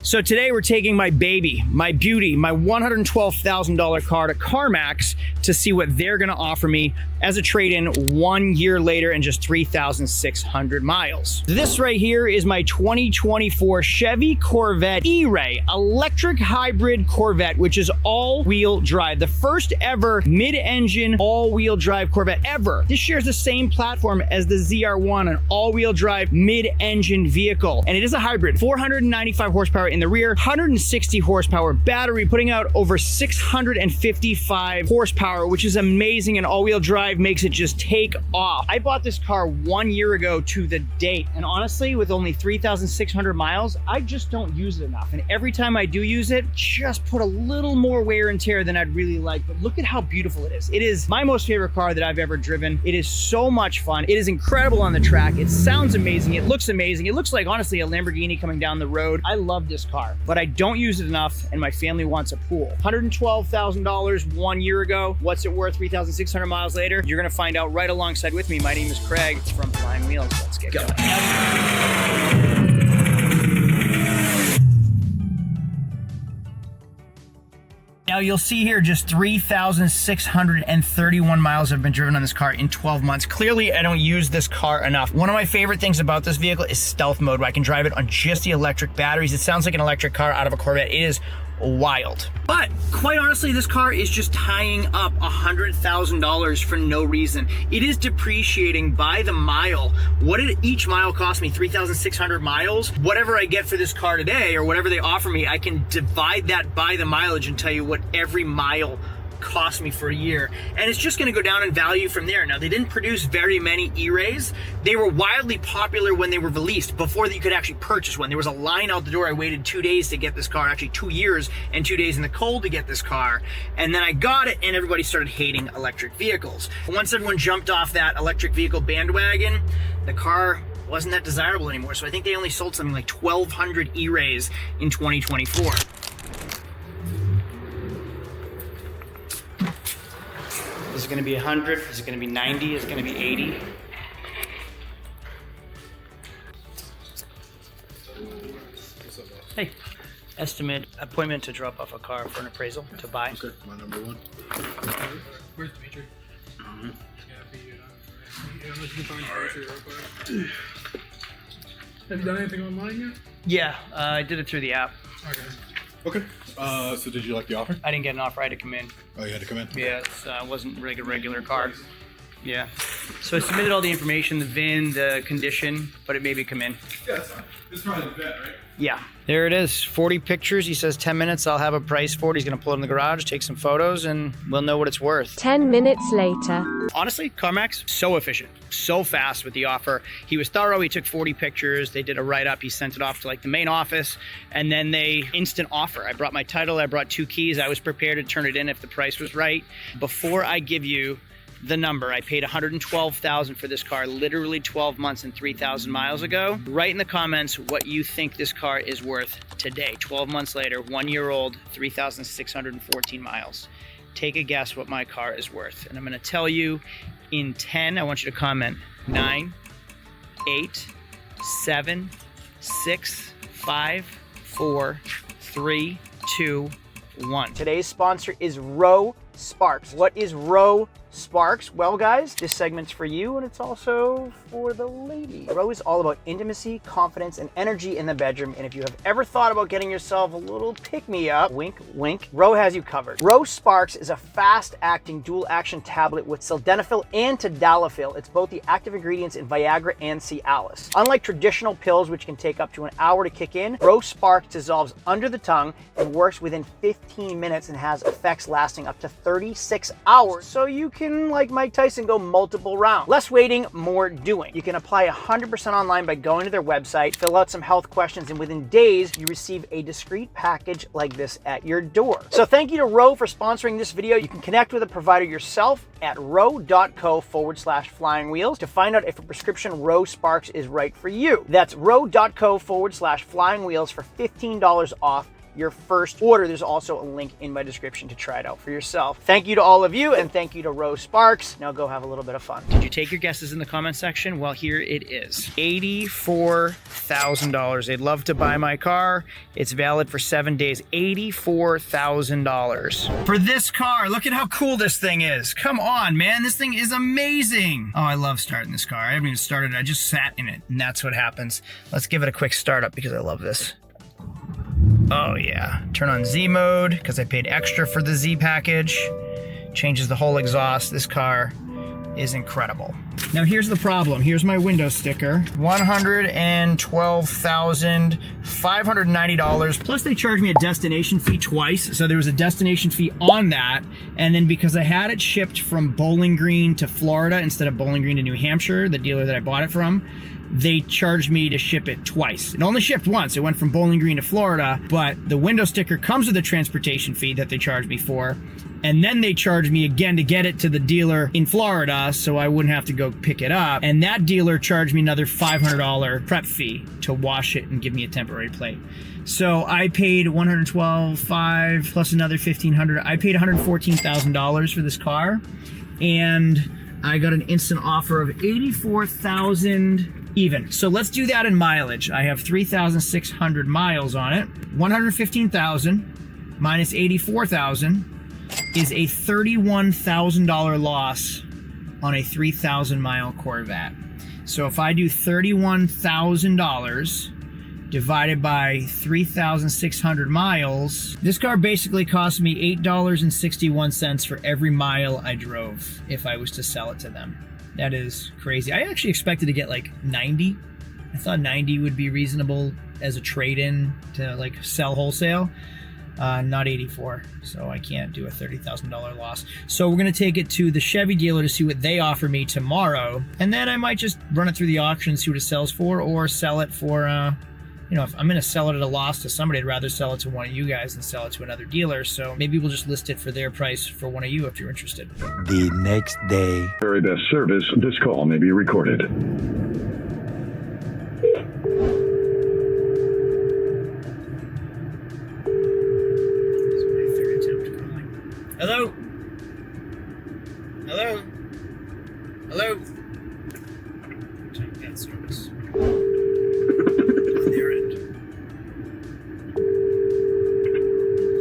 So today we're taking my baby, my beauty, my $112,000 car to CarMax to see what they're gonna offer me as a trade-in 1 year later and just 3,600 miles. This right here is my 2024 Chevy Corvette E-Ray electric hybrid Corvette, which is all-wheel drive. The first ever mid-engine all-wheel drive Corvette ever. This shares the same platform as the ZR1, an all-wheel drive mid-engine vehicle. And it is a hybrid, 495 horsepower in the rear, 160 horsepower battery, putting out over 655 horsepower, which is amazing. And all-wheel drive makes it just take off. I bought this car 1 year ago to the date, and honestly, with only 3,600 miles, I just don't use it enough. And every time I do use it, just put a little more wear and tear than I'd really like. But look at how beautiful it is. It is my most favorite car that I've ever driven. It is so much fun. It is incredible on the track. It sounds amazing. It looks amazing. It looks like, honestly, a Lamborghini coming down the road. I love this car, but I don't use it enough, and my family wants a pool. $112,000 1 year ago. What's it worth 3,600 miles later? You're gonna find out right alongside with me. My name is Craig from Flying Wheels. Let's get going. Now you'll see here just 3,631 miles have been driven on this car in 12 months. Clearly, I don't use this car enough. One of my favorite things about this vehicle is stealth mode, where I can drive it on just the electric batteries. It sounds like an electric car out of a Corvette. It is wild. But quite honestly, this car is just tying up $100,000 for no reason. It is depreciating by the mile. What did each mile cost me? 3,600 miles. Whatever I get for this car today, or whatever they offer me, I can divide that by the mileage and tell you what every mile cost me for a year, and it's just going to go down in value from there. Now, they didn't produce very many E-Rays. They were wildly popular when they were released, before that you could actually purchase one. There was a line out the door. I waited 2 days to get this car, actually 2 years and 2 days in the cold to get this car, and then I got it, and everybody started hating electric vehicles. Once everyone jumped off that electric vehicle bandwagon, the car wasn't that desirable anymore. So I think they only sold something like 1,200 E-Rays in 2024. Is it going to be 100? Is it going to be 90? Is it going to be 80? Hey, estimate appointment to drop off a car for an appraisal to buy. Okay, my number one. Where's Dimitri? Unless you can find grocery real quick. Have you done anything online yet? Yeah, I did it through the app. Okay. So did you like the offer? I didn't get an offer. I had to come in. Oh, you had to come in? Yeah, it wasn't like a regular car. Yeah. So I submitted all the information, the VIN, the condition, but it made me come in. Yeah, that's fine. This is probably the vet, right? Yeah. There it is, 40 pictures. He says 10 minutes, I'll have a price for it. He's gonna pull it in the garage, take some photos, and we'll know what it's worth. 10 minutes later. Honestly, CarMax, so efficient, so fast with the offer. He was thorough, he took 40 pictures, they did a write-up, he sent it off to like the main office, and then they instant offer. I brought my title, I brought 2 keys, I was prepared to turn it in if the price was right. Before I give you the number, I paid $112,000 for this car literally 12 months and 3,000 miles ago. Write in the comments what you think this car is worth today, 12 months later, 1 year old, 3,614 miles. Take a guess what my car is worth. And I'm gonna tell you in 10, I want you to comment 9, 8, 7, 6, 5, 4, 3, 2, 1. Today's sponsor is Row Sparks. What is Row Sparks? Well, guys, this segment's for you, and it's also for the lady. Row is all about intimacy, confidence, and energy in the bedroom. And if you have ever thought about getting yourself a little pick-me-up, wink, wink, Row has you covered. Row Sparks is a fast-acting dual-action tablet with sildenafil and tadalafil. It's both the active ingredients in Viagra and Cialis. Unlike traditional pills, which can take up to an hour to kick in, Row Sparks dissolves under the tongue and works within 15 minutes and has effects lasting up to 36 hours. So you can, like Mike Tyson, go multiple rounds. Less waiting, more doing. You can apply 100% online by going to their website, fill out some health questions, and within days, you receive a discreet package like this at your door. So thank you to Row for sponsoring this video. You can connect with a provider yourself at row.co/flying wheels to find out if a prescription Row Sparks is right for you. That's row.co/flying wheels for $15 off your first order. There's also a link in my description to try it out for yourself. Thank you to all of you, and thank you to Rose Sparks. Now go have a little bit of fun. Did you take your guesses in the comment section? Well, here it is. $84,000. They'd love to buy my car. It's valid for 7 days. $84,000. For this car, look at how cool this thing is. Come on, man. This thing is amazing. Oh, I love starting this car. I haven't even started it. I just sat in it, and that's what happens. Let's give it a quick startup because I love this. Oh yeah, turn on Z mode because I paid extra for the Z package. Changes the whole exhaust. This car is incredible. Now here's the problem. Here's my window sticker. $112,590. Plus they charged me a destination fee twice. So there was a destination fee on that. And then because I had it shipped from Bowling Green to Florida instead of Bowling Green to New Hampshire, the dealer that I bought it from, they charged me to ship it twice. It only shipped once. It went from Bowling Green to Florida, but the window sticker comes with a transportation fee that they charged me for. And then they charged me again to get it to the dealer in Florida so I wouldn't have to go pick it up. And that dealer charged me another $500 prep fee to wash it and give me a temporary plate. So I paid $112,500 plus another $1,500. I paid $114,000 for this car. And I got an instant offer of $84,000 even. So let's do that in mileage. I have 3,600 miles on it. 115,000 minus 84,000 is a $31,000 loss on a 3,000 mile Corvette. So if I do $31,000 divided by 3,600 miles, this car basically cost me $8.61 for every mile I drove if I was to sell it to them. That is crazy. I actually expected to get like 90. I thought 90 would be reasonable as a trade-in to like sell wholesale. Not 84, so I can't do a $30,000 loss. So we're gonna take it to the Chevy dealer to see what they offer me tomorrow, and then I might just run it through the auction, see what it sells for, or sell it for, you know, if I'm gonna sell it at a loss to somebody, I'd rather sell it to one of you guys than sell it to another dealer. So maybe we'll just list it for their price for one of you if you're interested. The next day. Very best service. This call may be recorded. Hello? Hello? Hello? Check that service. On their end.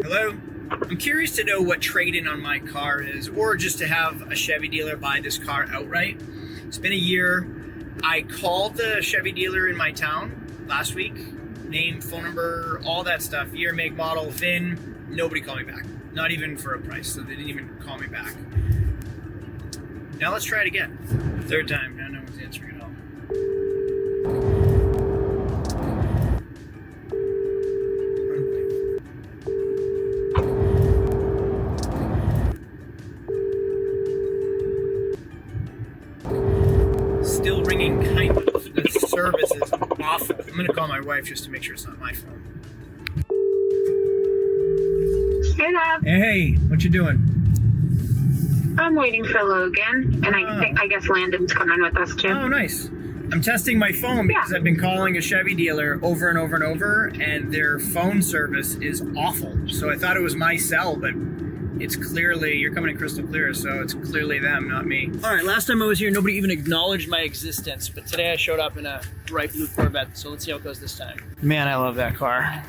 Hello? I'm curious to know what trade-in on my car is, or just to have a Chevy dealer buy this car outright. It's been a year. I called the Chevy dealer in my town last week. Name, phone number, all that stuff. Year, make, model, VIN. Nobody called me back. Not even for a price, so they didn't even call me back. Now let's try it again. Third time, now no one's answering at all. Still ringing, kind of. The service is awful. I'm gonna call my wife just to make sure it's not my phone. Hey, Dad. Hey, what you doing? I'm waiting for Logan, and I guess Landon's coming with us too. Oh, nice. I'm testing my phone because I've been calling a Chevy dealer over and over and over, and their phone service is awful. So I thought it was my cell, but it's clearly, you're coming in crystal clear, so it's clearly them, not me. All right, last time I was here, nobody even acknowledged my existence, but today I showed up in a bright blue Corvette, so let's see how it goes this time. Man, I love that car.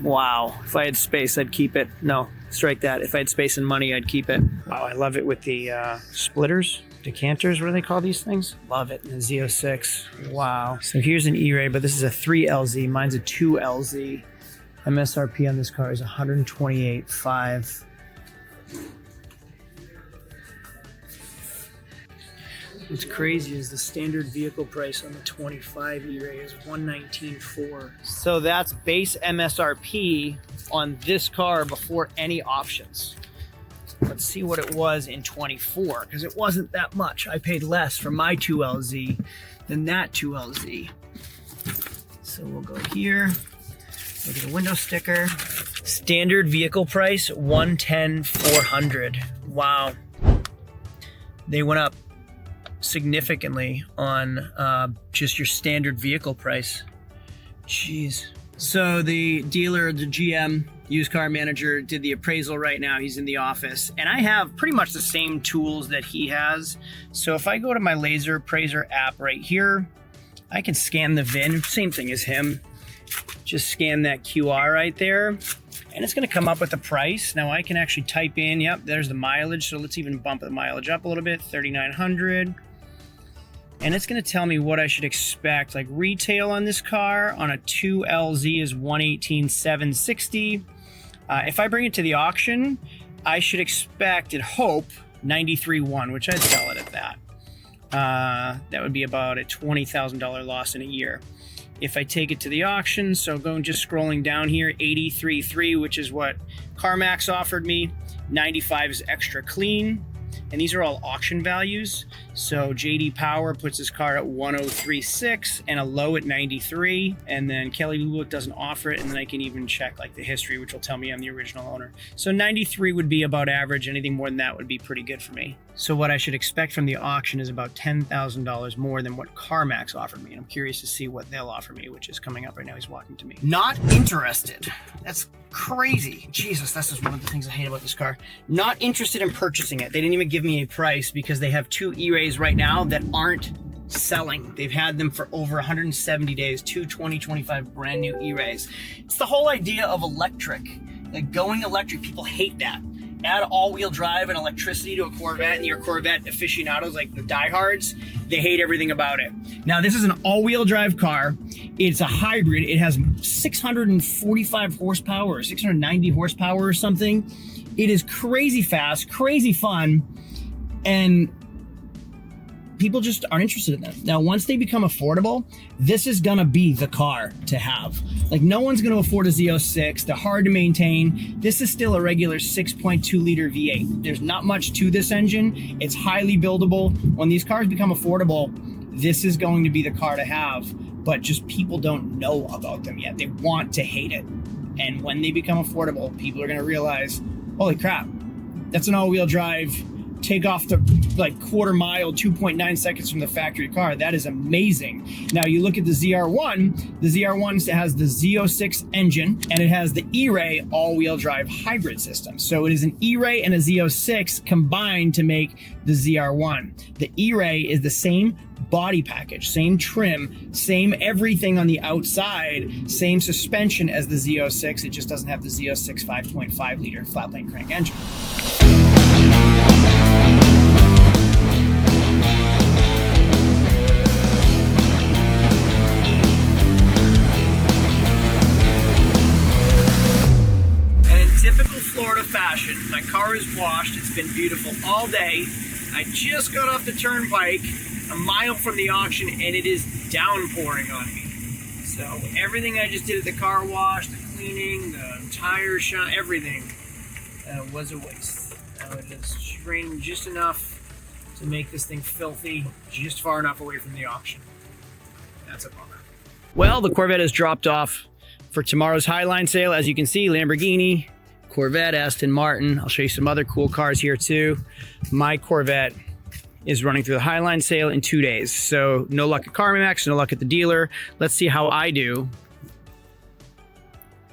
Wow. If I had space, I'd keep it. No, strike that. If I had space and money, I'd keep it. Wow, I love it with the splitters, decanters, what do they call these things? Love it. And the Z06. Wow. So here's an E-Ray, but this is a 3LZ. Mine's a 2LZ. MSRP on this car is $128,500. What's crazy is the standard vehicle price on the 25 E-Ray is $119,400. So that's base MSRP on this car before any options. Let's see what it was in 24, because it wasn't that much. I paid less for my 2LZ than that 2LZ. So we'll go here, look at the window sticker. Standard vehicle price, $110,400. Wow. They went up significantly on just your standard vehicle price. Jeez. So the dealer, the GM, used car manager, did the appraisal right now. He's in the office. And I have pretty much the same tools that he has. So if I go to my laser appraiser app right here, I can scan the VIN, same thing as him. Just scan that QR right there. And it's gonna come up with the price. Now I can actually type in, yep, there's the mileage. So let's even bump the mileage up a little bit, 3,900. And it's gonna tell me what I should expect. Like retail on this car on a 2LZ is 118,760. If I bring it to the auction, I should expect and hope 93.1, which I'd sell it at that. That would be about a $20,000 loss in a year. If I take it to the auction, so going just scrolling down here, 83.3, which is what CarMax offered me. 95 is extra clean. And these are all auction values. So JD Power puts his car at 103.6 and a low at 93. And then Kelly Blue Book doesn't offer it. And then I can even check like the history, which will tell me I'm the original owner. So 93 would be about average. Anything more than that would be pretty good for me. So what I should expect from the auction is about $10,000 more than what CarMax offered me. And I'm curious to see what they'll offer me, which is coming up right now. He's walking to me. Not interested. That's crazy. Jesus, that's just one of the things I hate about this car. Not interested in purchasing it. They didn't even give me a price because they have two E-Rays right now that aren't selling. They've had them for over 170 days, two 2025 brand new E-Rays. It's the whole idea of electric. Like going electric, people hate that. Add all-wheel drive and electricity to a Corvette, and your Corvette aficionados, like the diehards, they hate everything about it. Now, this is an all-wheel drive car. It's a hybrid. It has 645 horsepower, or 690 horsepower or something. It is crazy fast, crazy fun, and people just aren't interested in them. Now, once they become affordable, this is gonna be the car to have. Like, no one's gonna afford a Z06. They're hard to maintain. This is still a regular 6.2 liter V8. There's not much to this engine. It's highly buildable. When these cars become affordable, this is going to be the car to have, but just people don't know about them yet. They want to hate it. And when they become affordable, people are gonna realize, holy crap, that's an all-wheel drive, take off the like quarter mile, 2.9 seconds from the factory car. That is amazing. Now you look at the ZR1 has the Z06 engine and it has the E-Ray all-wheel drive hybrid system. So it is an E-Ray and a Z06 combined to make the ZR1. The E-Ray is the same body package, same trim, same everything on the outside, same suspension as the Z06. It just doesn't have the Z06 5.5 liter flat plane crank engine. Typical Florida fashion, my car is washed. It's been beautiful all day. I just got off the turnpike a mile from the auction and it is downpouring on me. So everything I just did at the car wash, the cleaning, the tire shine, everything was a waste. It just rained just enough to make this thing filthy, just far enough away from the auction. That's a bummer. Well, the Corvette is dropped off for tomorrow's Highline sale. As you can see, Lamborghini, Corvette, Aston Martin. I'll show you some other cool cars here too. My Corvette is running through the Highline sale in 2 days. So no luck at CarMax, no luck at the dealer. Let's see how I do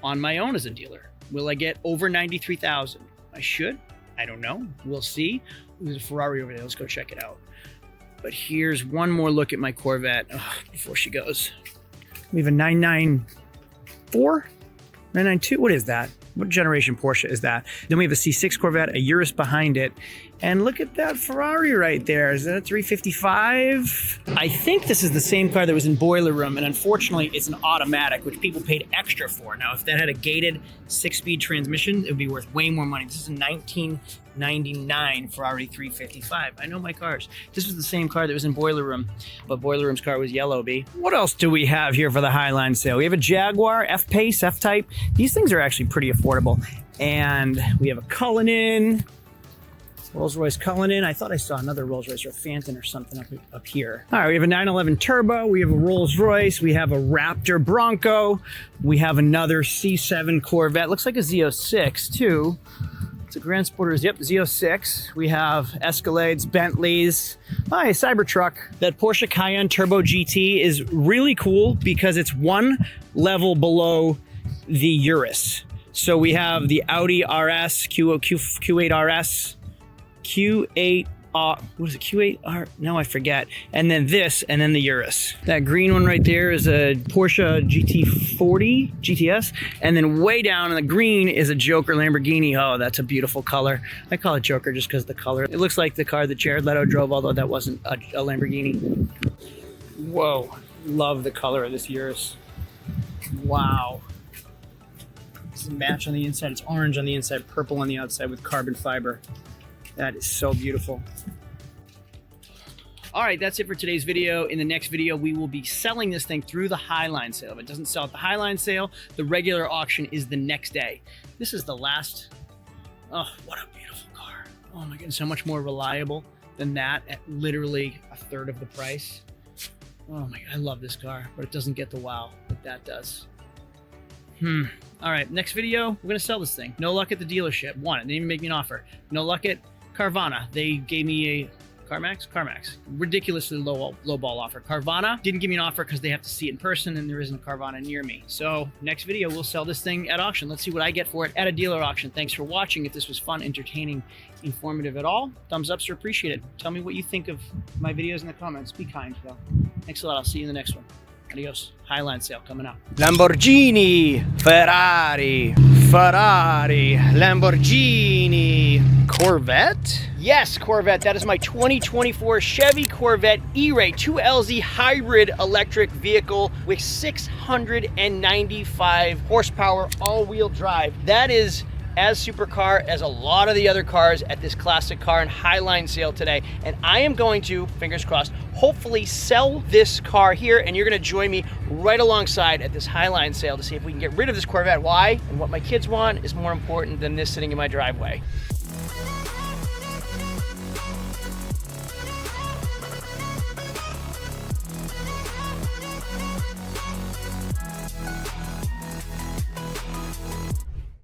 on my own as a dealer. Will I get over 93,000? I should. I don't know. We'll see. There's a Ferrari over there. Let's go check it out. But here's one more look at my Corvette before she goes. We have a 994? 992? What is that? What generation Porsche is that? Then we have a C6 Corvette, a Urus behind it. And look at that Ferrari right there. Is that a 355? I think this is the same car that was in Boiler Room, and unfortunately it's an automatic, which people paid extra for. Now, if that had a gated 6-speed transmission, it would be worth way more money. This is a 1999 Ferrari 355. I know my cars. This was the same car that was in Boiler Room, but Boiler Room's car was yellow, B. What else do we have here for the Highline sale? We have a Jaguar, F-Pace, F-Type. These things are actually pretty affordable. And we have a Cullinan, Rolls-Royce Cullinan. I thought I saw another Rolls-Royce or a Phantom or something up here. All right, we have a 911 Turbo. We have a Rolls-Royce. We have a Raptor Bronco. We have another C7 Corvette. Looks like a Z06 too. It's a Grand Sporters, yep, Z06. We have Escalades, Bentleys, hi, Cybertruck. That Porsche Cayenne Turbo GT is really cool because it's one level below the Urus. So we have the Audi RS, Q8 RS, Q8, what is it, Q8R? No, I forget. And then this, and then the Urus. That green one right there is a Porsche GT40 GTS. And then way down in the green is a Joker Lamborghini. Oh, that's a beautiful color. I call it Joker just because of the color. It looks like the car that Jared Leto drove, although that wasn't a Lamborghini. Whoa, love the color of this Urus. Wow. It's a match on the inside. It's orange on the inside, purple on the outside with carbon fiber. That is so beautiful. All right, that's it for today's video. In the next video, we will be selling this thing through the Highline sale. If it doesn't sell at the Highline sale, the regular auction is the next day. This is the last. Oh, what a beautiful car. Oh my goodness, so much more reliable than that at literally a third of the price. Oh my God, I love this car, but it doesn't get the wow that that does. All right, next video, we're gonna sell this thing. No luck at the dealership. One, it didn't even make me an offer. No luck at Carvana. They gave me a CarMax, ridiculously low ball offer. Carvana didn't give me an offer because they have to see it in person and there isn't a Carvana near me. So next video, we'll sell this thing at auction. Let's see what I get for it at a dealer auction. Thanks for watching. If this was fun, entertaining, informative at all, thumbs ups are appreciated. Tell me what you think of my videos in the comments. Be kind, though. Thanks a lot. I'll see you in the next one. Adios. Highline sale coming up. Lamborghini, Ferrari, Lamborghini, Corvette? Yes, Corvette. That is my 2024 Chevy Corvette E-Ray 2LZ hybrid electric vehicle with 695 horsepower all-wheel drive. That is as supercar as a lot of the other cars at this classic car and Highline sale today. And I am going to, fingers crossed, hopefully sell this car here, and you're gonna join me right alongside at this Highline sale to see if we can get rid of this Corvette. Why? And what my kids want is more important than this sitting in my driveway.